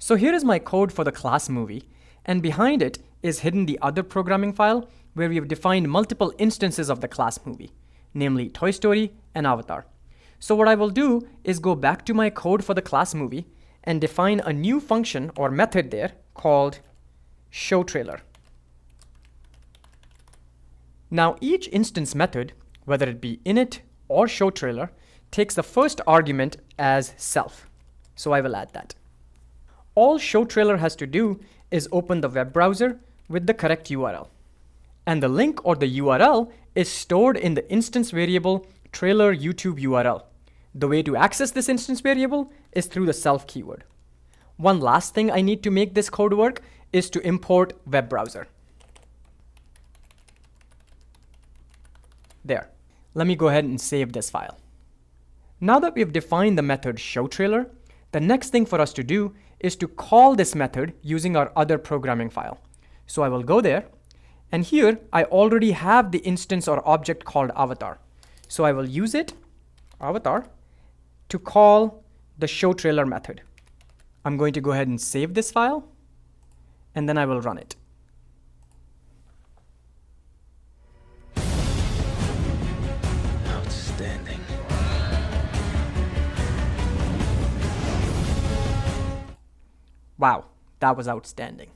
So here is my code for the class movie, and behind it is hidden the other programming file where we have defined multiple instances of the class movie, namely Toy Story and Avatar. So what I will do is go back to my code for the class movie and define a new function or method there called showTrailer. Now each instance method, whether it be init or showTrailer, takes the first argument as self. So I will add that. All showTrailer has to do is open the web browser with the correct URL. And the link or the URL is stored in the instance variable trailer YouTube URL. The way to access this instance variable is through the self keyword. One last thing I need to make this code work is to import web browser. There. Let me go ahead and save this file. Now that we've defined the method showTrailer, the next thing for us to do is to call this method using our other programming file. So I will go there, and here I already have the instance or object called Avatar. So I will use it, Avatar, to call the showTrailer method. I'm going to go ahead and save this file, and then I will run it. Outstanding. Wow, that was outstanding.